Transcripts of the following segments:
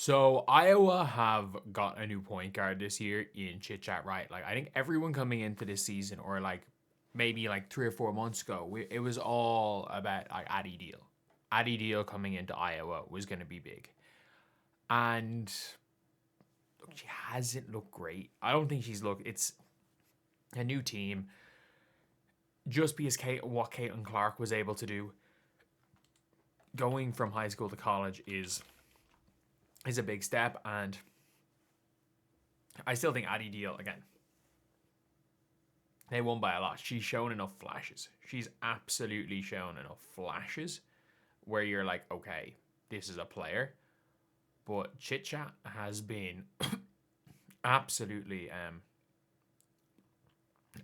So Iowa have got a new point guard this year in Chit-Chat, right? Like I think everyone coming into this season, or like maybe like 3 or 4 months ago, it was all about like Addy Deal. Addy Deal coming into Iowa was going to be big, and look, she hasn't looked great. I don't think she's looked. It's a new team. Just because what Caitlin Clark was able to do, going from high school to college is a big step, and I still think Addy Deal again. They won by a lot. She's shown enough flashes. She's absolutely shown enough flashes where you're like, okay, this is a player. But Chit-Chat has been absolutely,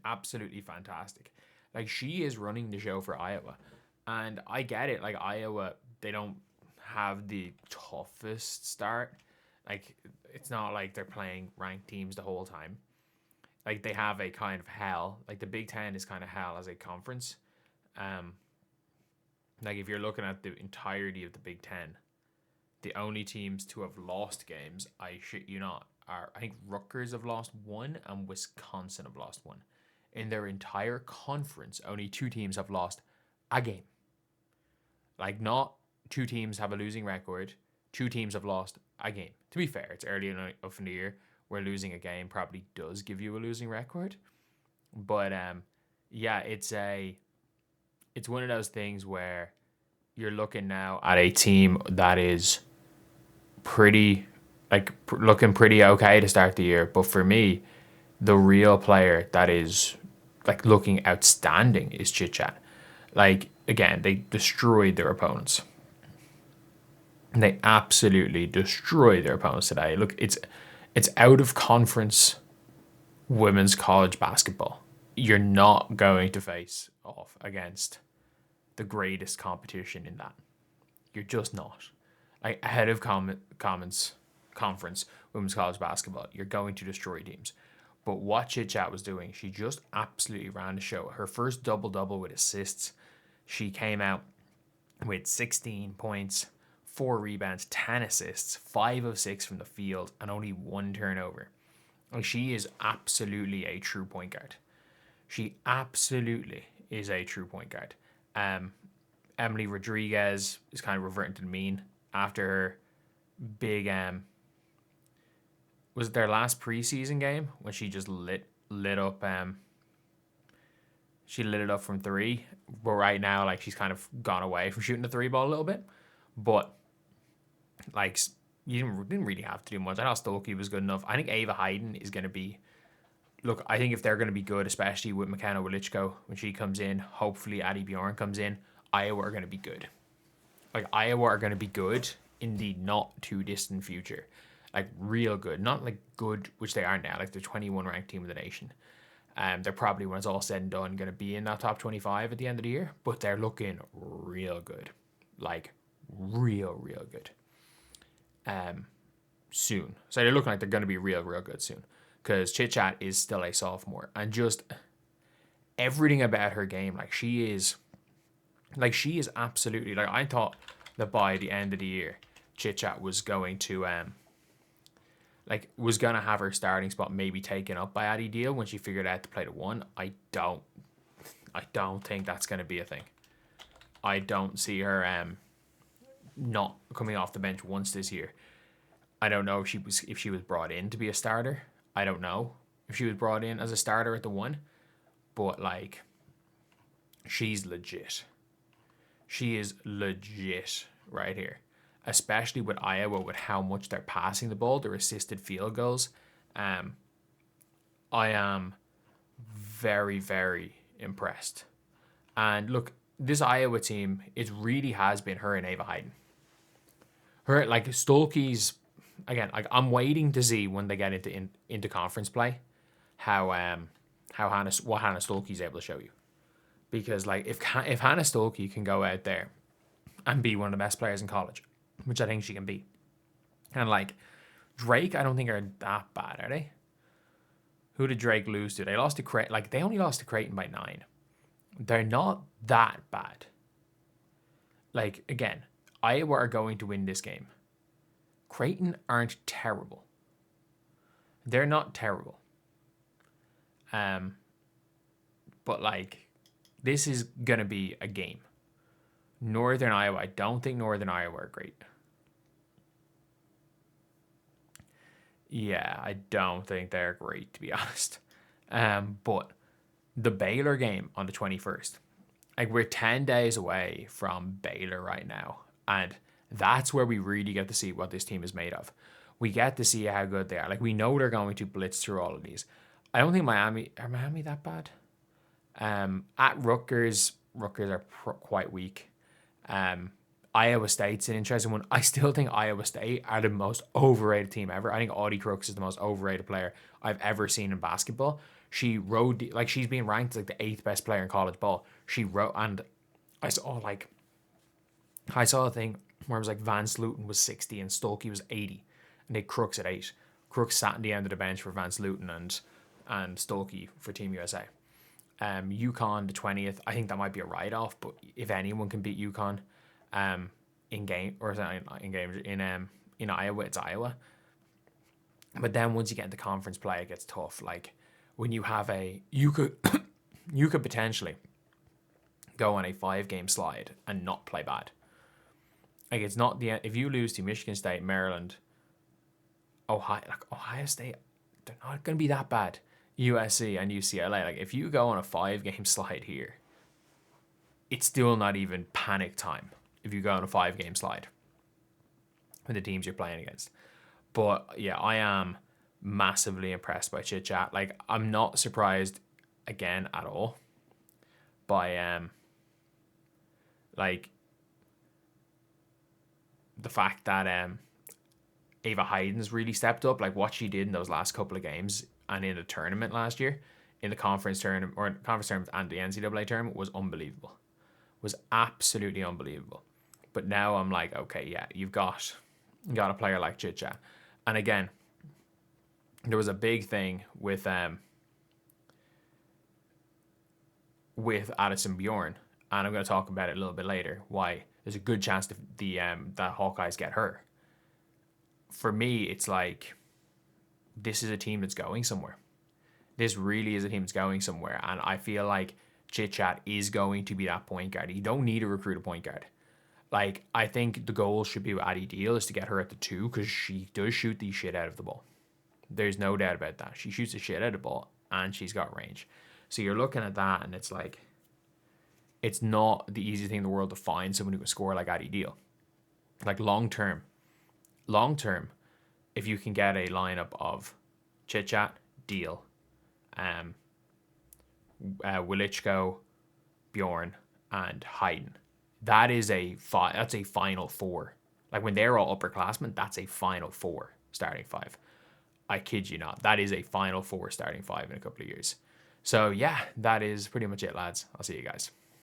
absolutely fantastic. Like she is running the show for Iowa, and I get it. Like Iowa, they don't have the toughest start. Like it's not like they're playing ranked teams the whole time. Like they have a kind of hell. Like the Big Ten is kind of hell as a conference. Um, like if you're looking at the entirety of the Big Ten, the only teams to have lost games, I shit you not, are I think Rutgers have lost one and Wisconsin have lost one. In their entire conference, only two teams have lost a game. Like not two teams have a losing record. Two teams have lost a game. To be fair, it's early enough in the year where losing a game probably does give you a losing record. But yeah, it's one of those things where you're looking now at a team that is pretty looking pretty okay to start the year. But for me, the real player that is like looking outstanding is Chit Chat. Like again, they destroyed their opponents. They absolutely destroyed their opponents today. Look, it's out of conference women's college basketball. You're not going to face off against the greatest competition in that. You're just not. Like ahead of commons conference women's college basketball, you're going to destroy teams. But what Chit Chat was doing, she just absolutely ran the show. Her first double double with assists, she came out with 16 points, 4 rebounds, 10 assists, 5 of 6 from the field, and only 1 turnover. Like she is absolutely a true point guard. She absolutely is a true point guard. Emily Rodriguez is kind of reverting to the mean after her big was it their last preseason game when she just lit up she lit it up from three. But right now, like she's kind of gone away from shooting the three ball a little bit. But like you didn't really have to do much. I know Stokey was good enough. I think Ava Hayden is going to be. Look, I think if they're going to be good, especially with McKenna Wilichko when she comes in, hopefully Addie Bjorn comes in, Iowa are going to be good. Like Iowa are going to be good in the not too distant future, like real good, not like good, which they are now. Like they're 21 ranked team of the nation. They're probably when it's all said and done going to be in that top 25 at the end of the year, but they're looking real good, like real good. Soon, so they're looking like they're going to be real good soon. Because Chit Chat is still a sophomore, and just everything about her game, she is absolutely like I thought that by the end of the year, Chit Chat was going to was gonna have her starting spot maybe taken up by Addie Deal when she figured out to play the one. I don't think that's gonna be a thing. I don't see her not coming off the bench once this year. I don't know if she was brought in to be a starter. I don't know if she was brought in as a starter at the one, but like she's legit. She is legit right here, especially with Iowa with how much they're passing the ball, their assisted field goals. I am very impressed. And look, this Iowa team, it really has been her and Ava Hayden. Her like Stolke's again. Like I'm waiting to see when they get into conference play, how what Hannah Stolke's able to show you. Because like if Hannah Stolke can go out there and be one of the best players in college, which I think she can be, and like Drake, I don't think are that bad, are they? Who did Drake lose to? They lost to Creighton. Like they only lost to Creighton by 9. They're not that bad. Like again, Iowa are going to win this game. Creighton aren't terrible. They're not terrible. But like, this is gonna be a game. Northern Iowa, I don't think Northern Iowa are great. Yeah, I don't think they're great, to be honest. But the Baylor game on the 21st, like, we're 10 days away from Baylor right now. And that's where we really get to see what this team is made of. We get to see how good they are. Like, we know they're going to blitz through all of these. I don't think Miami that bad. At Rutgers are quite weak. Iowa State's an interesting one. I still think Iowa State are the most overrated team ever. I think Audie Crooks is the most overrated player I've ever seen in basketball. She's being ranked as like the 8th best player in college ball. And I saw a thing where it was like Vance Luton was 60 and Stokey was 80, and they Crooks at 8. Crooks sat in the end of the bench for Vance Luton and Stokey for Team USA. UConn the 20th. I think that might be a write-off, but if anyone can beat UConn, in Iowa, it's Iowa. But then once you get into conference play, it gets tough. Like, when you have you could potentially go on a 5-game slide and not play bad. Like, it's not the end. If you lose to Michigan State, Maryland, Ohio State, they're not going to be that bad. USC and UCLA, like, if you go on a 5-game slide here, it's still not even panic time if you go on a 5-game slide with the teams you're playing against. But yeah, I am massively impressed by Chit-Chat. Like, I'm not surprised again at all by like the fact that Ava Hayden's really stepped up. Like, what she did in those last couple of games and in the tournament last year, in the conference tournament and the NCAA tournament, was unbelievable. Was absolutely unbelievable. But now I'm like, okay, yeah, you got a player like Chit-Chat. And again, there was a big thing with Addison Bjorn, and I'm going to talk about it a little bit later, why there's a good chance that that Hawkeyes get her. For me, it's like, this is a team that's going somewhere. This really is a team that's going somewhere, and I feel like Chit-Chat is going to be that point guard. You don't need to recruit a point guard. Like, I think the goal should be with Addie Deal is to get her at the 2, because she does shoot the shit out of the ball. There's no doubt about that. She shoots the shit out of the ball, and she's got range. So you're looking at that, and it's like, it's not the easiest thing in the world to find someone who can score like Addie Deal. Like, long term, if you can get a lineup of Chit-Chat, Deal, Wilichko, Bjorn, and Hayden, that's a final 4. Like, when they're all upperclassmen, that's a final 4 starting 5. I kid you not. That is a final 4 starting 5 in a couple of years. So yeah, that is pretty much it, lads. I'll see you guys.